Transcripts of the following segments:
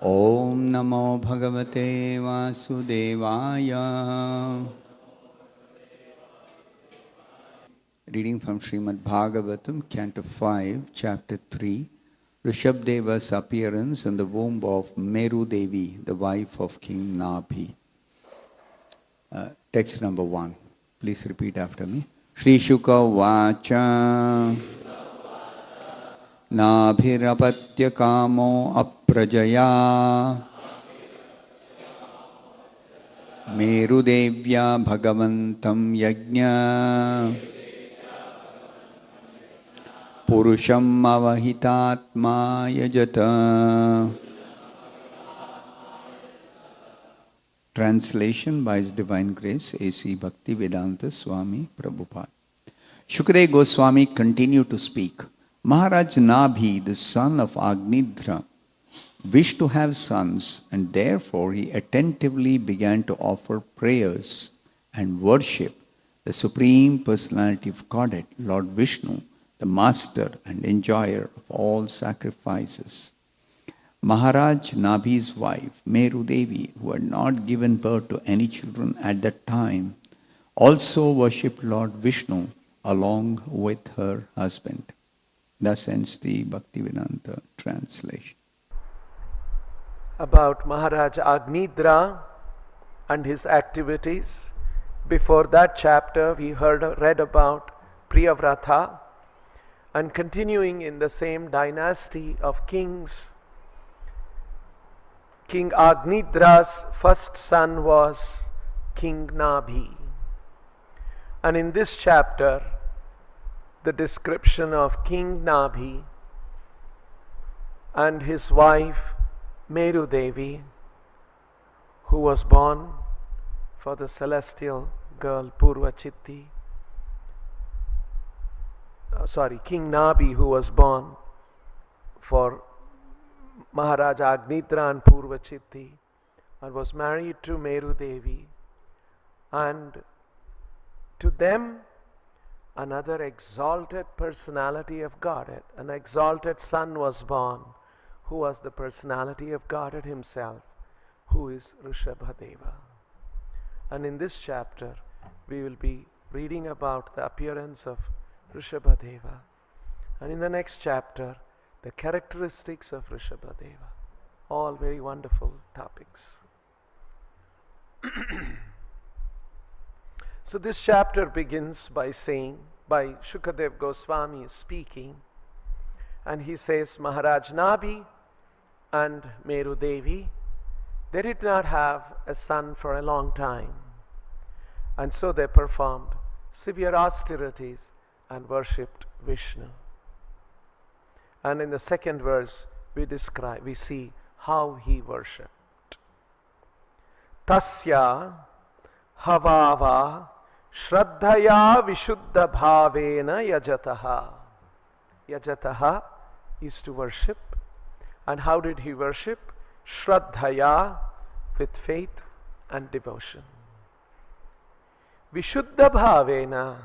Om Namo Bhagavate Vasudevaya. Reading from Srimad Bhagavatam, Canto 5, Chapter 3, Rishabdeva's appearance in the womb of Meru Devi, the wife of King Nabhi. Text number 1. Please repeat after me. Shri Shuka Vacha Nabhirapatya Kamo Aprajaya Meru Devya Bhagavantam Yajna Purusham Avahitatma Yajata. Translation by His Divine Grace, A.C. Bhaktivedanta Swami Prabhupada. Shukadeva Goswami continued to speak. Maharaj Nabhi, the son of Agnidra, wished to have sons, and therefore he attentively began to offer prayers and worship the Supreme Personality of Godhead, Lord Vishnu, the master and enjoyer of all sacrifices. Maharaj Nabhi's wife, Meru Devi, who had not given birth to any children at that time, also worshipped Lord Vishnu along with her husband. Thus ends the Bhaktivedanta translation. About Maharaj Agnidra and his activities. Before that chapter, we read about Priyavrata, and continuing in the same dynasty of kings, King Agnidra's first son was King Nabhi. And in this chapter, the description of King Nabhi and his wife Meru Devi, who was born for the celestial girl Purvachitti. King Nabhi, who was born for Maharaj Agnidra and Purvachitti, and was married to Meru Devi, and to them another exalted personality of Godhead, an exalted son was born, who was the personality of Godhead himself, who is Rishabhadeva. And in this chapter, we will be reading about the appearance of Rishabhadeva, and in the next chapter, the characteristics of Rishabhadeva. All very wonderful topics. So this chapter begins by Shukadeva Goswami speaking, and he says Maharaj Nabhi and Meru Devi, they did not have a son for a long time, and so they performed severe austerities and worshipped Vishnu. And in the second verse, we see how he worshipped. Tasya havava shraddhaya vishuddha bhavena yajataha. Yajataha is to worship. And how did he worship? Shraddhaya, with faith and devotion. Vishuddha bhavena,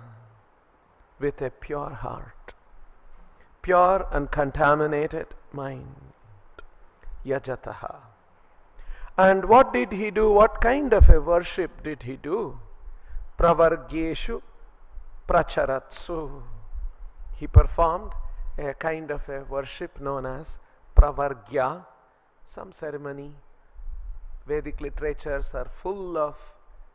with a pure heart. Pure uncontaminated mind. Yajataha. And what did he do? What kind of a worship did he do? Pravargyeshu pracharatsu. He performed a kind of a worship known as pravargya, some ceremony. Vedic literatures are full of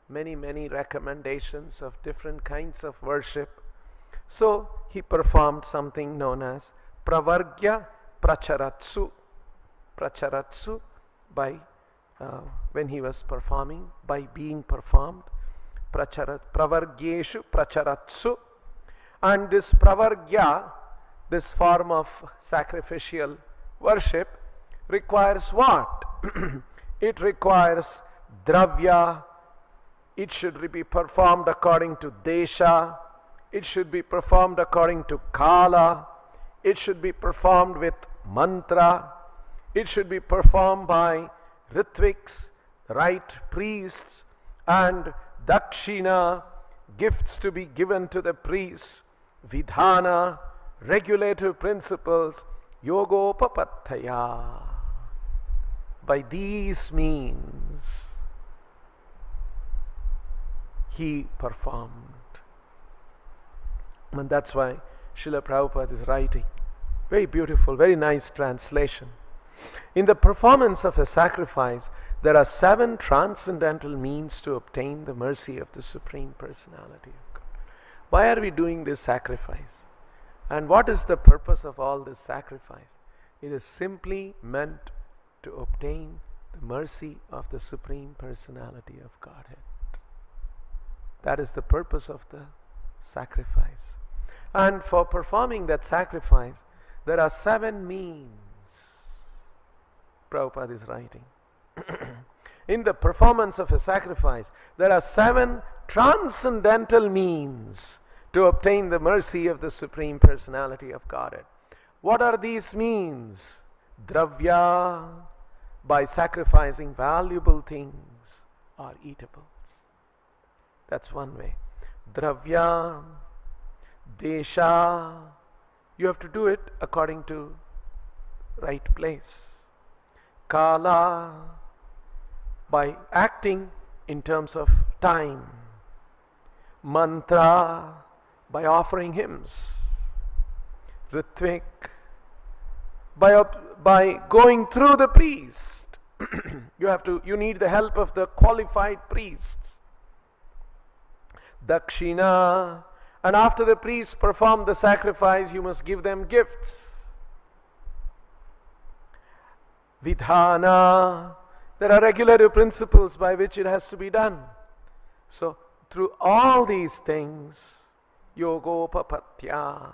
many recommendations of different kinds of worship. So he performed something known as pravargya pracharatsu. Pracharatsu, by when he was performing, by being performed. Pravargyeshu pracharatsu. And this pravargya, this form of sacrificial worship, requires what? It requires dravya. It should be performed according to desha. It should be performed according to kala. It should be performed with mantra. It should be performed by ritviks, right priests, and dakshina, gifts to be given to the priests, vidhana, regulative principles, yogopapattaya. by these means he performed. And that's why Srila Prabhupada is writing. Very beautiful, very nice translation. In the performance of a sacrifice, there are 7 transcendental means to obtain the mercy of the Supreme Personality of God. Why are we doing this sacrifice? And what is the purpose of all this sacrifice? It is simply meant to obtain the mercy of the Supreme Personality of Godhead. That is the purpose of the sacrifice. And for performing that sacrifice, there are 7 means. Prabhupada is writing. In the performance of a sacrifice, there are 7 transcendental means to obtain the mercy of the Supreme Personality of Godhead. What are these means? Dravya, by sacrificing valuable things or eatables. That's one way. Dravya, Desha, you have to do it according to right place. Kala, by acting in terms of time. Mantra, by offering hymns. Ritvik, by going through the priest. You need the help of the qualified priests. Dakshina, and after the priests perform the sacrifice, you must give them gifts. Vidhana, there are regulative principles by which it has to be done. So, through all these things, Yogopapatya,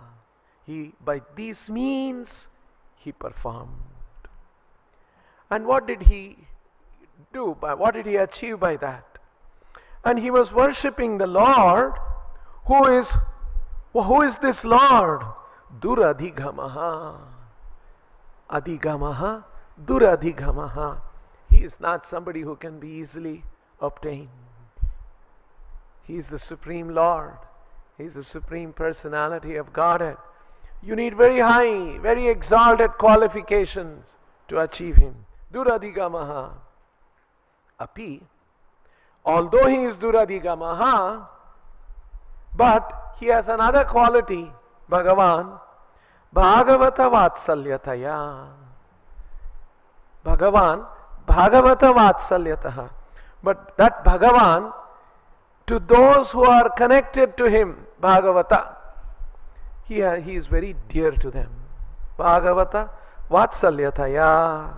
by these means, he performed. And what did he do? What did he achieve by that? And he was worshipping the Lord. Who is this Lord? Duradhigamaha. Adhigamaha, Duradhigamaha. He is not somebody who can be easily obtained. He is the Supreme Lord. He is the Supreme Personality of Godhead. You need very high, very exalted qualifications to achieve him. Duradhigamaha. Api, although he is Duradhigamaha, but he has another quality, Bhagavan, Bhagavata Vatsalyataya. Bhagavan, Bhagavata Vatsalyataha. But that Bhagavan, to those who are connected to him, Bhagavata, he is very dear to them. Bhagavata Vatsalyataya.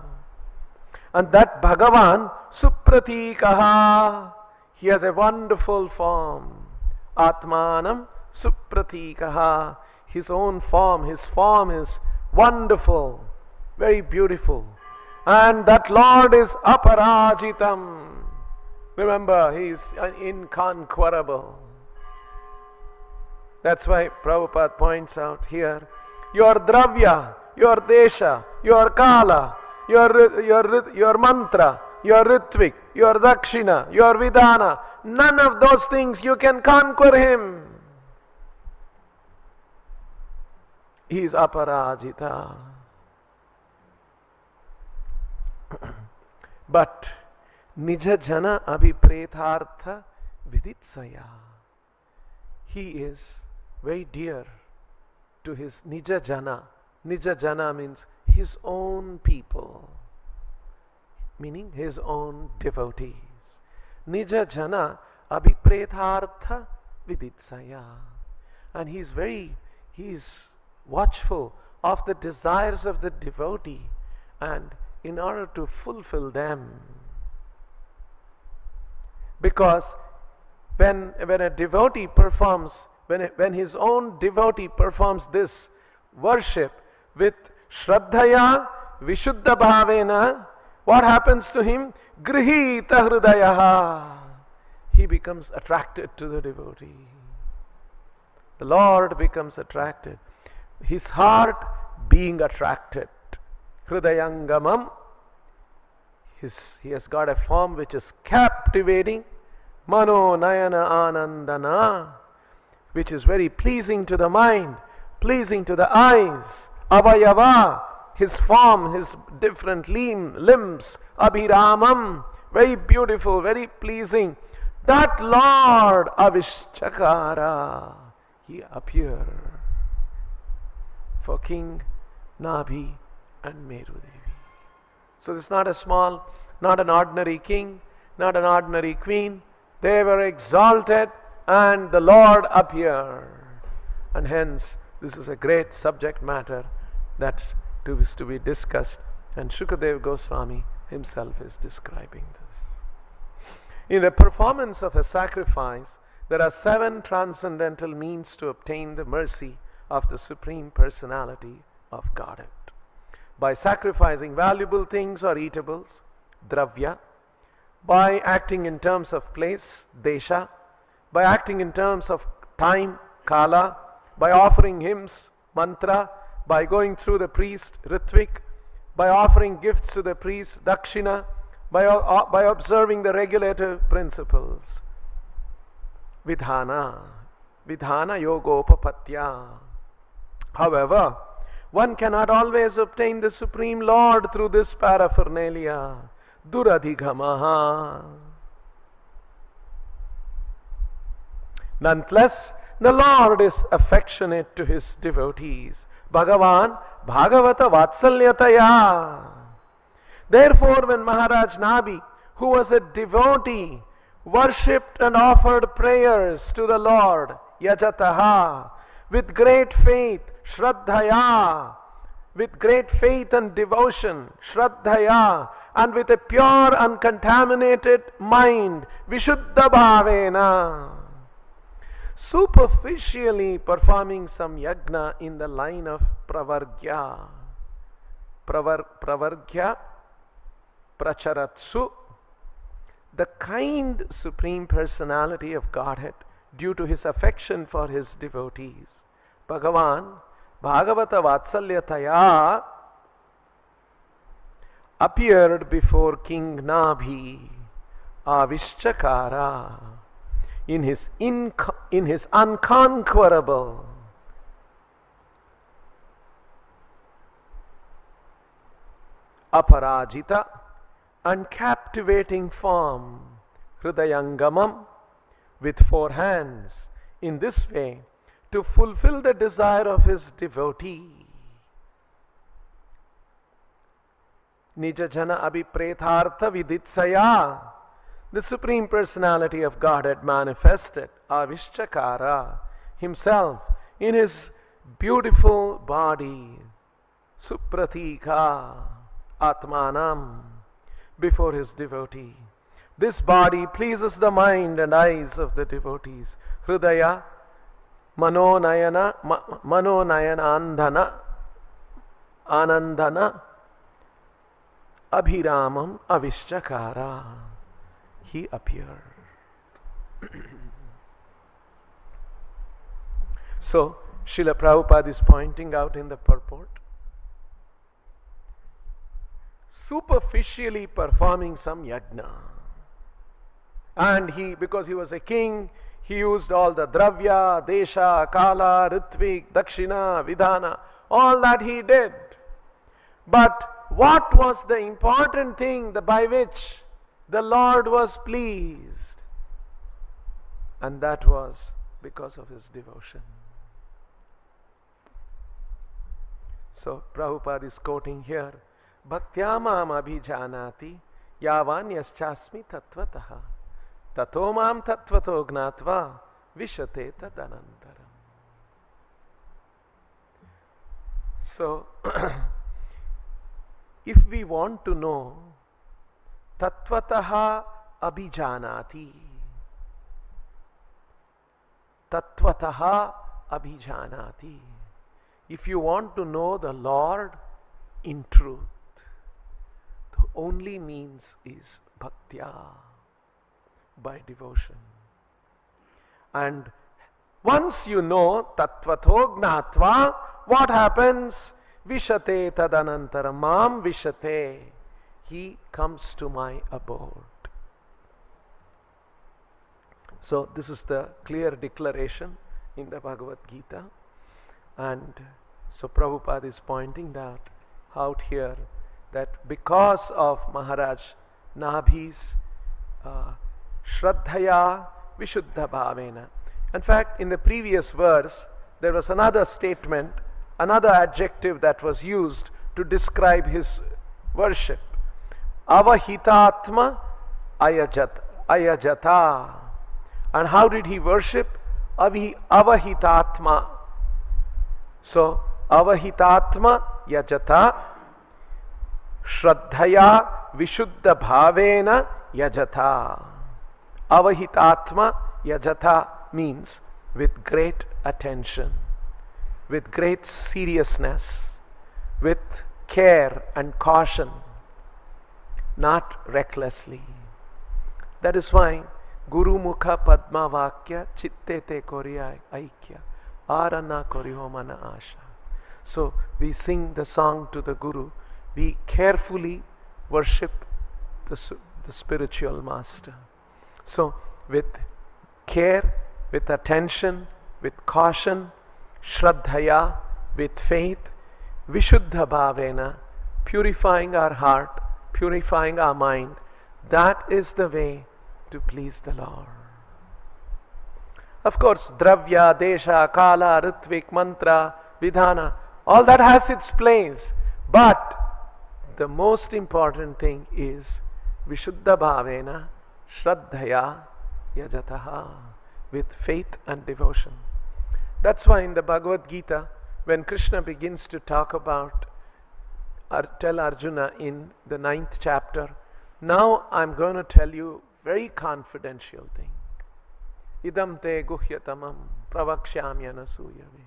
And that Bhagavan, Supratikaha, he has a wonderful form. Atmanam Supratikaha. His own form, his form is wonderful, very beautiful. And that Lord is Aparajitam. Remember, he is inconquerable. That's why Prabhupada points out here, your Dravya, your Desha, your Kala, your Mantra, your Ritvik, your Dakshina, your Vidhana, none of those things you can conquer him. He is Aparajita. But Nija Jana Abhiprethartha Viditsaya. He is very dear to his Nija Jana. Nija Jana means his own people, meaning his own devotees. Nija Jana Abhiprethartha Viditsaya. And he is watchful of the desires of the devotee, and in order to fulfill them. Because when a devotee performs, when his own devotee performs this worship with Shraddhaya Vishuddha Bhavena, what happens to him? Grihita Hridayaha. He becomes attracted to the devotee. The Lord becomes attracted. His heart being attracted. Hridayangamam. He has got a form which is captivating. Mano Nayana Anandana, which is very pleasing to the mind, pleasing to the eyes. Avayava, his form, his different limbs, Abhiramam, very beautiful, very pleasing. That Lord Avishchakara, he appeared for King Nabhi and Merudevi. So this is not a small, not an ordinary king, not an ordinary queen. They were exalted and the Lord appeared. And hence, this is a great subject matter that is to be discussed. And Shukadeva Goswami himself is describing this. In the performance of a sacrifice, there are 7 transcendental means to obtain the mercy of the Supreme Personality of Godhead. By sacrificing valuable things or eatables, dravya, by acting in terms of place, desha, by acting in terms of time, kala, by offering hymns, mantra, by going through the priest, ritvik, by offering gifts to the priest, dakshina, by observing the regulative principles, vidhana yogopapatya. However, one cannot always obtain the Supreme Lord through this paraphernalia. Duradhigamaha. Nonetheless, the Lord is affectionate to his devotees. Bhagavan Bhagavata Vatsalyataya. Therefore, when Maharaj Nabhi, who was a devotee, worshipped and offered prayers to the Lord, Yajataha, with great faith, Shraddhaya, with great faith and devotion, Shraddhaya, and with a pure, uncontaminated mind, Vishuddha Bhavena, superficially performing some yajna in the line of pravargya, pravargya, pracharatsu, the kind Supreme Personality of Godhead, due to his affection for his devotees, Bhagavan Bhagavata Vatsalyataya, appeared before King Nabhi, Avishchakara, in his unconquerable aparajita and captivating form, Hridayangamam, with 4 hands, in this way to fulfill the desire of his devotee. Nijajana abhiprethartha viditsaya, the Supreme Personality of Godhead manifested, Avishchakara, himself in his beautiful body, Supratika Atmanam, before his devotee. This body pleases the mind and eyes of the devotees. Hridaya, Manonayana Andhana, Anandana, Abhiramam Avishchakara. He appeared. So, Srila Prabhupada is pointing out in the purport, superficially performing some yajna. And because he was a king, he used all the dravya, desha, kala, ritvik, dakshina, vidhana, all that he did. But what was the important thing by which the Lord was pleased? And that was because of his devotion. So Prabhupada is quoting here, Bhaktyamam abhijanati yavanyaschasmi tattvataha tato mam tattvato gnatva vishate tadanantaram. So, if we want to know tattvataha abhijanati, tattvataha abhijanati, if you want to know the Lord in truth, the only means is bhaktya, by devotion. And once you know tattvato gnatva, what happens? Vishate tadanantaram, mam vishate, he comes to my abode. So this is the clear declaration in the Bhagavad Gita. And so Prabhupada is pointing out out here that because of Maharaj Nabhi's Shraddhaya Vishuddha Bhavena. In fact, in the previous verse, there was another statement, another adjective that was used to describe his worship. Avahitatma ayajata. And how did he worship? Avahitatma. So, avahitatma yajata, shraddhaya vishuddha bhavena yajata. Avahitatma yajata means with great attention, with great seriousness, with care and caution, not recklessly. That is why Guru Mukha Padma Vakya Chitte Te Koriya Aikya Arana Koriho Mana Asha. So we sing the song to the Guru. We carefully worship the spiritual master. So with care, with attention, with caution, Shraddhaya, with faith, Vishuddha Bhavena, purifying our heart, purifying our mind. That is the way to please the Lord. Of course, Dravya, Desha, Kala, Ritvik, Mantra, Vidhana, all that has its place. But the most important thing is Vishuddha Bhavena, Shraddhaya, Yajataha, with faith and devotion. That's why in the Bhagavad Gita, when Krishna begins to talk about, or tell Arjuna in the 9th chapter, now I'm going to tell you very confidential thing. Idam te guhyatamam pravakshyami anasuyave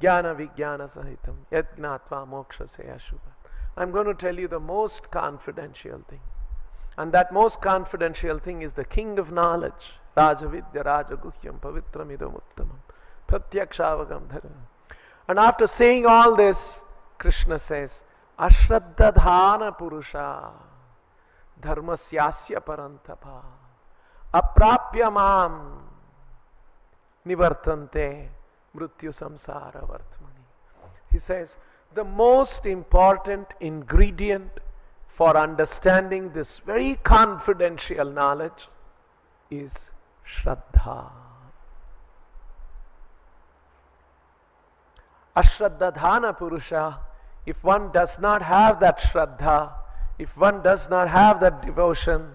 jnana vijnana sahitam yajnatva moksha se ashubha. I'm going to tell you the most confidential thing. And that most confidential thing is the king of knowledge. Raja vidya raja guhyam pavitram idam uttamam pratyakshavagam dharam. And after saying all this, Krishna says, Ashraddadhana Purusha Dharmasyasya Parantapa Aprapya Mam Nivartante Mrityu Samsara Vartmani. He says, the most important ingredient for understanding this very confidential knowledge is Shraddha. Ashraddadhana Purusha. If one does not have that Shraddha, if one does not have that devotion,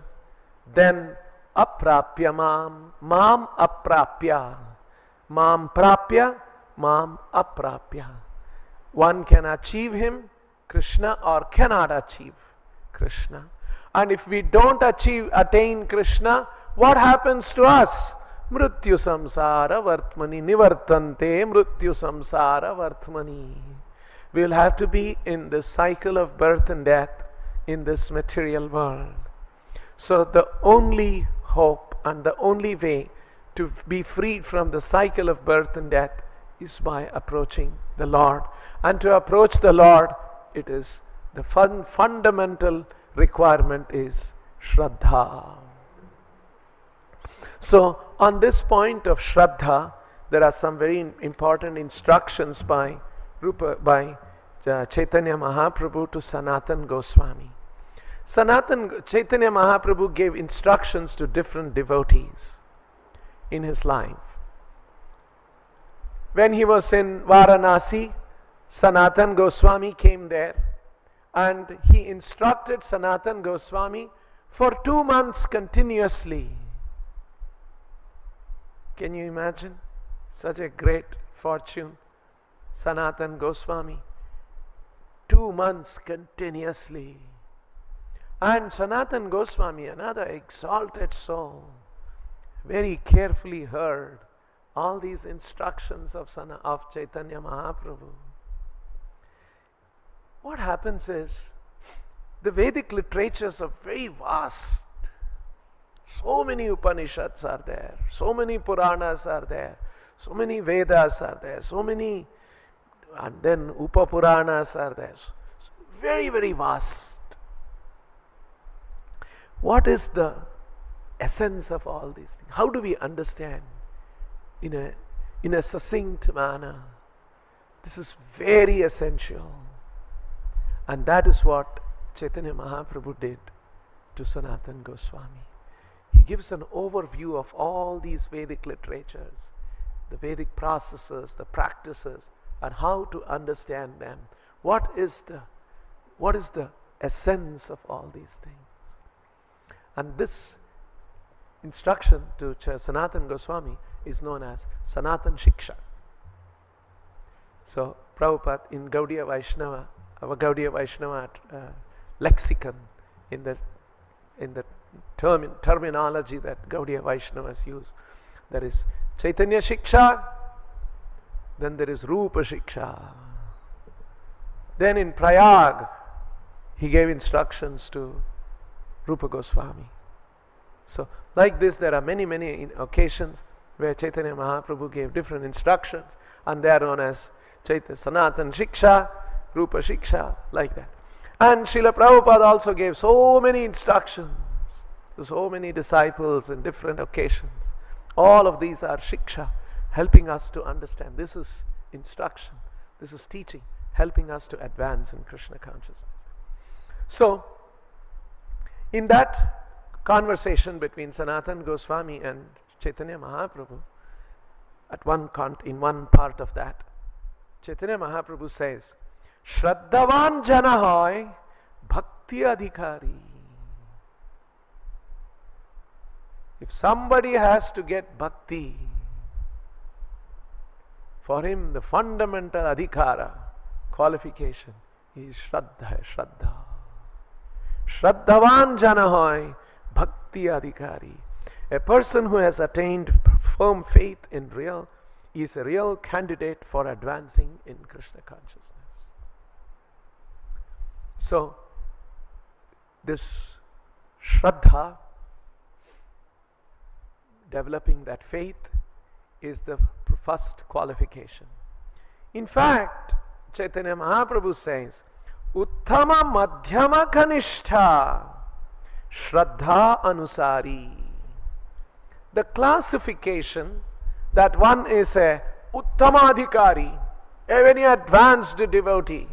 then aprapya mam, mam aprapya, mam prapya, mam aprapya. One can achieve him, Krishna, or cannot achieve Krishna. And if we don't attain Krishna, what happens to us? Mrityu samsara vartmani, nivartante mrityu samsara vartmani. We will have to be in the cycle of birth and death in this material world. So the only hope and the only way to be freed from the cycle of birth and death is by approaching the Lord. And to approach the Lord, it is the fundamental requirement is Shraddha. So on this point of Shraddha, there are some very important instructions by Chaitanya Mahaprabhu to Sanatan Goswami. Chaitanya Mahaprabhu gave instructions to different devotees in his life. When he was in Varanasi, Sanatan Goswami came there and he instructed Sanatan Goswami for 2 months continuously. Can you imagine such a great fortune? Sanatan Goswami, 2 months continuously. And Sanatan Goswami, another exalted soul, very carefully heard all these instructions of Chaitanya Mahaprabhu. What happens is, the Vedic literatures are very vast. So many Upanishads are there, so many Puranas are there, so many Vedas are there, so many, and then Upapuranas are there. Very, very vast. What is the essence of all these things? How do we understand in a succinct manner? This is very essential. And that is what Chaitanya Mahaprabhu did to Sanatana Goswami. He gives an overview of all these Vedic literatures, the Vedic processes, the practices, and how to understand them. What is the essence of all these things? And this instruction to Sanatana Goswami is known as Sanatana Shiksha. So Prabhupada in Gaudiya Vaishnava, our Gaudiya Vaishnava lexicon, in the terminology that Gaudiya Vaishnavas use, there is Chaitanya Shiksha, then there is Rupa Shiksha. Then in Prayag, he gave instructions to Rupa Goswami. So like this, there are many occasions where Chaitanya Mahaprabhu gave different instructions, and they are known as Sanatana Shiksha, Rupa Shiksha, like that. And Srila Prabhupada also gave so many instructions to so many disciples in different occasions. All of these are Shiksha, helping us to understand. This is instruction, this is teaching, helping us to advance in Krishna consciousness. So, in that conversation between Sanatana Goswami and Chaitanya Mahaprabhu, in one part of that, Chaitanya Mahaprabhu says, Shraddhavan jana hoy bhakti adhikari. If somebody has to get bhakti, for him the fundamental adhikara, qualification, is Shraddha. Shraddhavan jana hoy bhakti adhikari. A person who has attained firm faith in real is a real candidate for advancing in Krishna consciousness. So, this Shraddha, developing that faith, is the first qualification. In fact, Chaitanya Mahaprabhu says, Uttama Madhyama Kanishta Shraddha Anusari. The classification that one is a Uttama Adhikari, a very advanced devotee,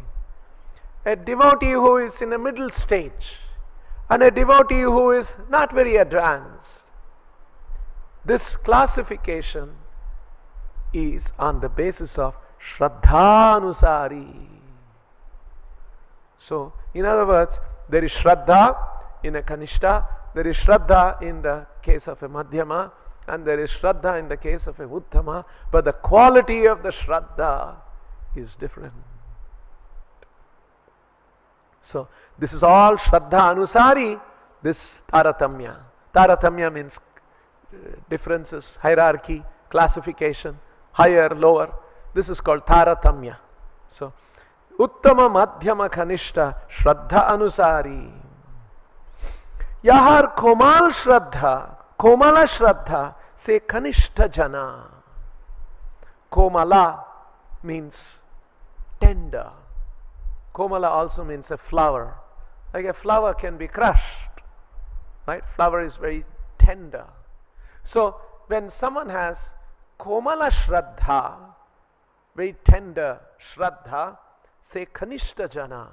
a devotee who is in a middle stage, and a devotee who is not very advanced. This classification is on the basis of Shraddha Anusari. So, in other words, there is Shraddha in a Kanishta, there is Shraddha in the case of a Madhyama, and there is Shraddha in the case of a Uttama, but the quality of the Shraddha is different. So, this is all Shraddha Anusari, this Taratamya. Taratamya means differences, hierarchy, classification, higher, lower. This is called Taratamya. So, Uttama Madhyama Kanishta Shraddha Anusari. Yahar Komal Shraddha, Komala Shraddha se Kanishta Jana. Komala means tender. Komala also means a flower. Like a flower can be crushed, right? Flower is very tender. So, when someone has Komala Shraddha, very tender Shraddha, say Kanishta Jana.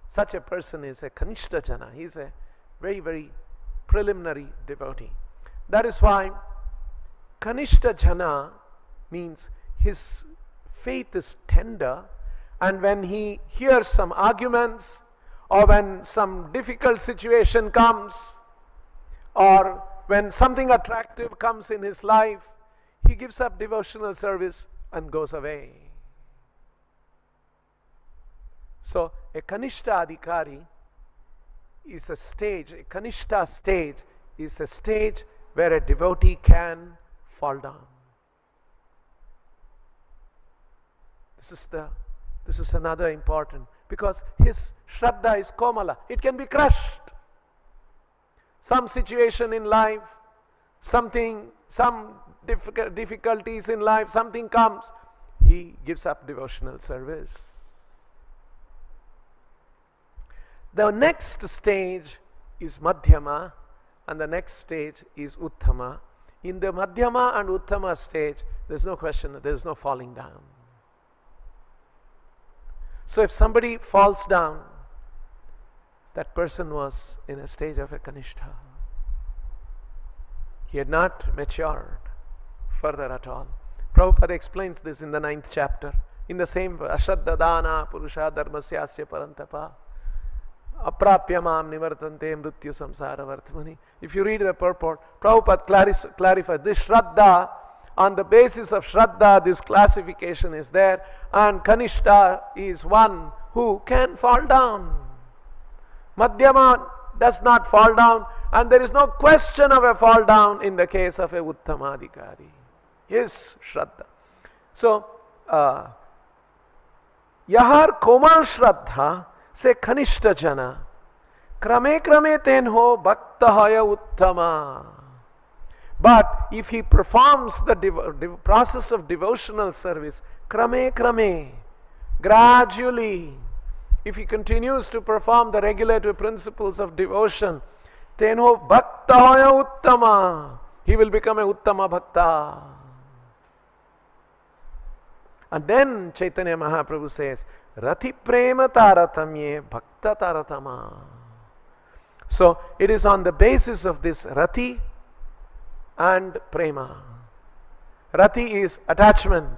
Such a person is a Kanishta Jana. He is a very preliminary devotee. That is why Kanishta Jana means his faith is tender, and when he hears some arguments, or when some difficult situation comes, or when something attractive comes in his life, he gives up devotional service and goes away. So, a Kanishta Adhikari is a stage, a Kanishta stage is a stage where a devotee can fall down. This is another important, because his Shraddha is Komala, it can be crushed. Some situation in life, some difficulties in life, something comes, he gives up devotional service. The next stage is Madhyama, and the next stage is Uttama. In the Madhyama and Uttama stage, there is no question, there is no falling down. So if somebody falls down, that person was in a stage of a Kanishta. He had not matured further at all. Prabhupada explains this in the 9th chapter. In the same verse, Ashraddha dana purusha dharmasyasya parantapa aprapya mam nivartante mrityu samsara vartmani. If you read the purport, Prabhupada clarifies this Shraddha. On the basis of Shraddha, this classification is there, and Kanishta is one who can fall down. Madhyama does not fall down, and there is no question of a fall down in the case of a Uttamadhikari. Yes, Shraddha. So, Yahar Komal Shraddha se Kanishta Jana Krame Krame ten ho Bhakta Haya Uttama. But if he performs the process of devotional service, Krame Krame, gradually, if he continues to perform the regulative principles of devotion, then ho Bhakta Haya Uttama, he will become a Uttama Bhakta. And then Chaitanya Mahaprabhu says, Rati Prema Taratamye Bhakta Taratama. So it is on the basis of this Rati and Prema. Rati is attachment,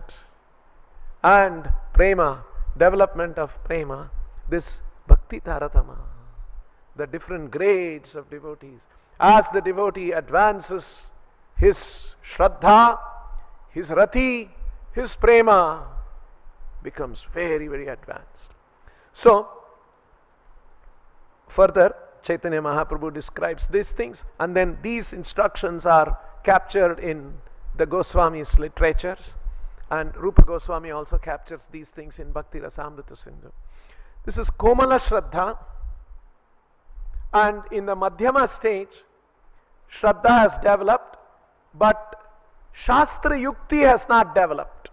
and Prema, development of Prema, this Bhakti Taratama, the different grades of devotees. As the devotee advances his Shraddha, his Rati, his Prema becomes very, very advanced. So, further, Chaitanya Mahaprabhu describes these things, and then these instructions are captured in the Goswami's literatures, and Rupa Goswami also captures these things in Bhakti Rasamrita Sindhu. This is Komala Shraddha, and in the Madhyama stage, Shraddha has developed, but Shastra Yukti has not developed.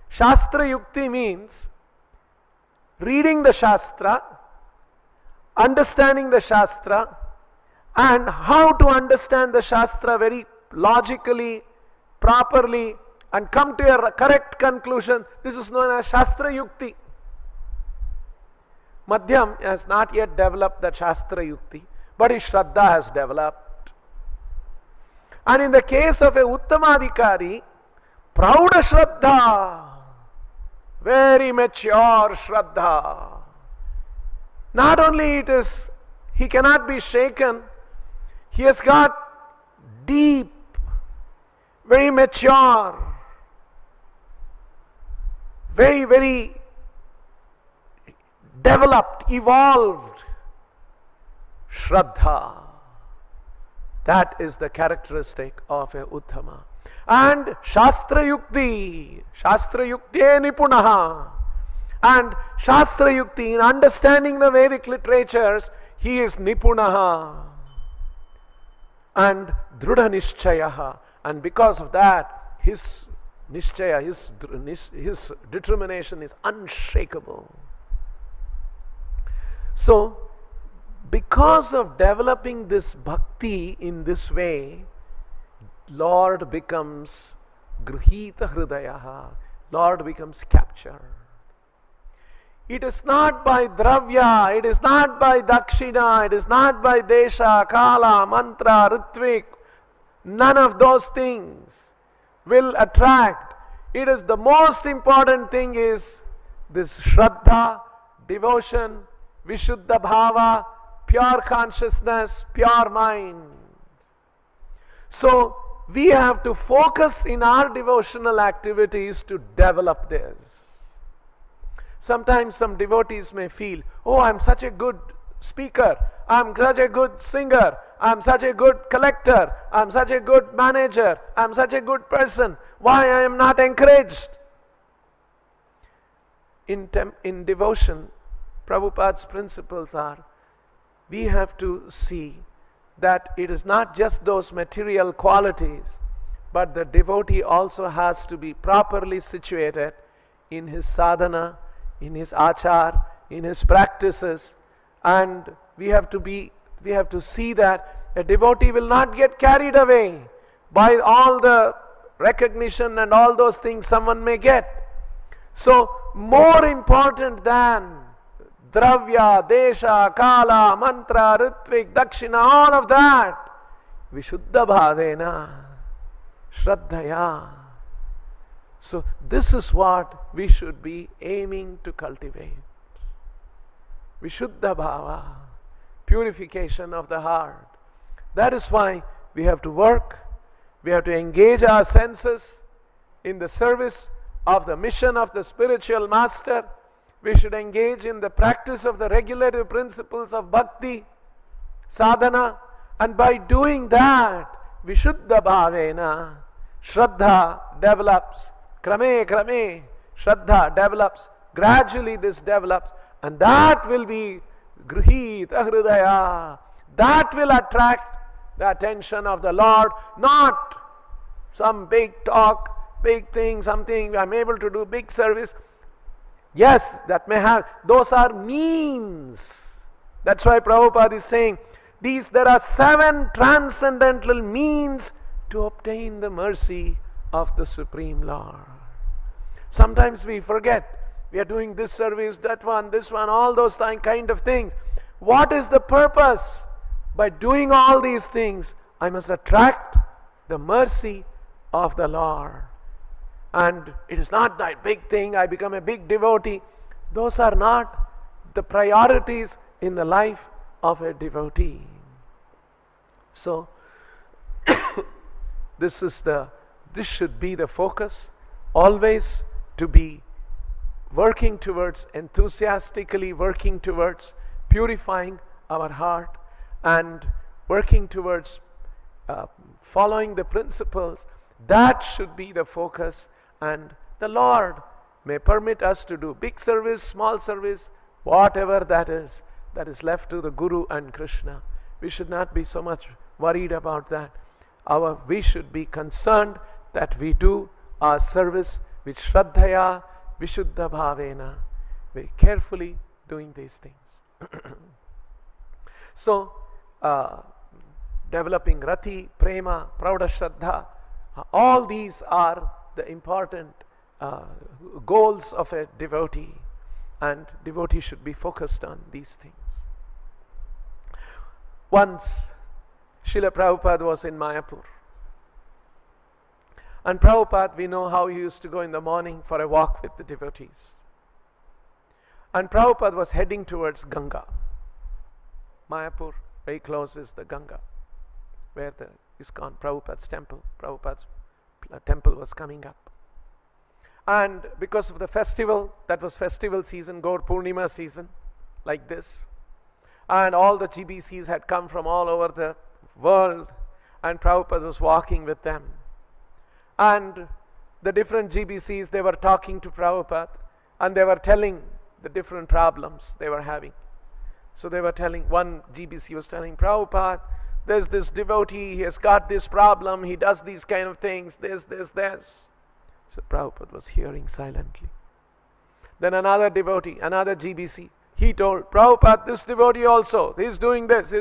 Shastra Yukti means reading the Shastra, understanding the Shastra, and how to understand the Shastra very logically, properly, and come to a correct conclusion. This is known as Shastra Yukti. Madhyam has not yet developed the Shastra Yukti, but his Shraddha has developed. And in the case of a Uttamadhikari, Prauda Shraddha, very mature Shraddha. Not only it is, he cannot be shaken, he has got deep, very mature, very, very developed, evolved Shraddha. That is the characteristic of a Uttama. And Shastra Yukti, Shastra Yukti Nipunaha. And Shastra Yukti, in understanding the Vedic literatures, he is Nipunaha. And Drudha Nishchayaha. And because of that, his Nishchaya, his determination is unshakable. So, because of developing this bhakti in this way, Lord becomes Grihita Hridayaha. Lord becomes captured. It is not by dravya, it is not by dakshina, it is not by desha, kala, mantra, ritvik. None of those things will attract. It is the most important thing is this Shraddha, devotion, Vishuddha Bhava, pure consciousness, pure mind. So, we have to focus in our devotional activities to develop this. Sometimes some devotees may feel, oh, I'm such a good speaker, I'm such a good singer, I'm such a good collector, I'm such a good manager, I'm such a good person, why I am not encouraged? In devotion, Prabhupada's principles are, we have to see that it is not just those material qualities, but the devotee also has to be properly situated in his sadhana, in his achar, in his practices, and we have to see that a devotee will not get carried away by all the recognition and all those things someone may get. So more important than Dravya, Desha, Kala, Mantra, Ritvik, Dakshina, all of that. Vishuddha Bhavena, Shraddhaya. So this is what we should be aiming to cultivate. Vishuddha Bhava, purification of the heart. That is why we have to work, we have to engage our senses in the service of the mission of the spiritual master. We should engage in the practice of the regulative principles of bhakti, sadhana, and by doing that, Vishuddha Bhavena, Shraddha develops. Krame, krame, Shraddha develops. Gradually this develops, and that will be Grihita Hridaya. That will attract the attention of the Lord, not some big talk, big thing, something I'm able to do, big service. Yes, that may have, those are means. That's why Prabhupada is saying, there are 7 transcendental means to obtain the mercy of the Supreme Lord. Sometimes we forget, we are doing this service, that one, this one, all those kind of things. What is the purpose? By doing all these things, I must attract the mercy of the Lord. And it is not that big thing, I become a big devotee. Those are not the priorities in the life of a devotee. So, this should be the focus, always to be working towards, enthusiastically working towards purifying our heart and working towards following the principles. That should be the focus, and the Lord may permit us to do big service, small service, whatever that is left to the Guru and Krishna. We should not be so much worried about that. We should be concerned that we do our service with Shraddhaya, Vishuddha Bhavena, very carefully doing these things. So, developing Rati, Prema, Prauda Shraddha, all these are the important goals of a devotee, and devotee should be focused on these things. Once Srila Prabhupada was in Mayapur, and Prabhupada, we know how he used to go in the morning for a walk with the devotees. And Prabhupada was heading towards Ganga. Mayapur, very close is the Ganga, where the ISKCON, Prabhupada's temple was coming up. And because of the festival, that was festival season, Gaur Purnima season, like this. And all the GBCs had come from all over the world, and Prabhupada was walking with them. And the different GBCs, they were talking to Prabhupada, and they were telling the different problems they were having. So they were telling, one GBC was telling Prabhupada, there's this devotee, he has got this problem, he does these kind of things, this. So Prabhupada was hearing silently. Then another devotee, another GBC, he told Prabhupada, this devotee also, he's doing this.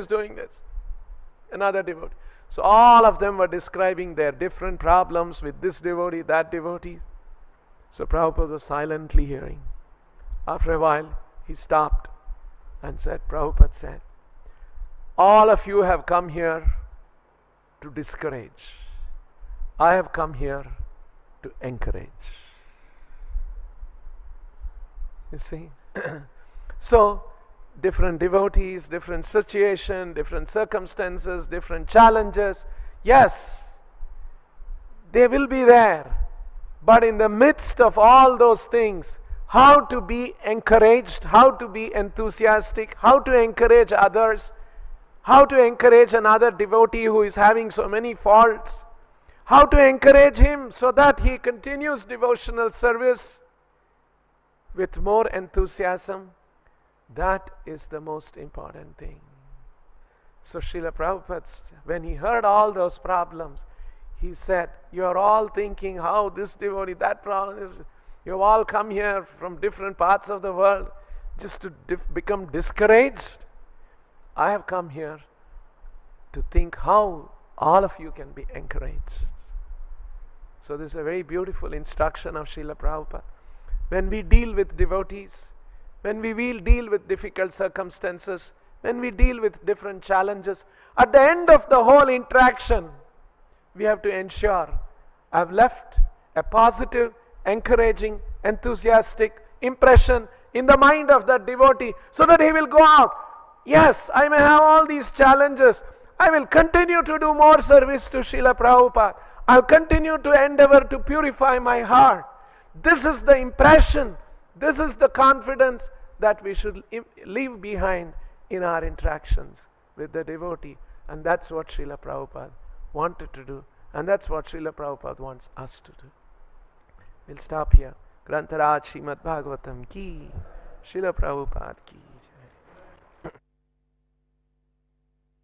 Another devotee. So all of them were describing their different problems with this devotee, that devotee. So Prabhupada was silently hearing. After a while, he stopped and said, Prabhupada said, all of you have come here to discourage. I have come here to encourage. You see? So, different devotees, different situation, different circumstances, different challenges. Yes, they will be there. But in the midst of all those things, how to be encouraged, how to be enthusiastic, how to encourage others, how to encourage another devotee who is having so many faults, how to encourage him so that he continues devotional service with more enthusiasm. That is the most important thing. So Srila Prabhupada, when he heard all those problems, he said, you are all thinking how this devotee, that problem is, you have all come here from different parts of the world just to become discouraged. I have come here to think how all of you can be encouraged. So this is a very beautiful instruction of Srila Prabhupada. when we deal with devotees, when we will deal with difficult circumstances, when we deal with different challenges, at the end of the whole interaction, we have to ensure I've left a positive, encouraging, enthusiastic impression in the mind of that devotee, so that he will go out. Yes, I may have all these challenges. I will continue to do more service to Srila Prabhupada. I'll continue to endeavor to purify my heart. This is the impression, this is the confidence that we should leave behind in our interactions with the devotee. And that's what Srila Prabhupada wanted to do. And that's what Srila Prabhupada wants us to do. We'll stop here. Grantaraj Srimad Bhagavatam ki, Srila Prabhupada ki.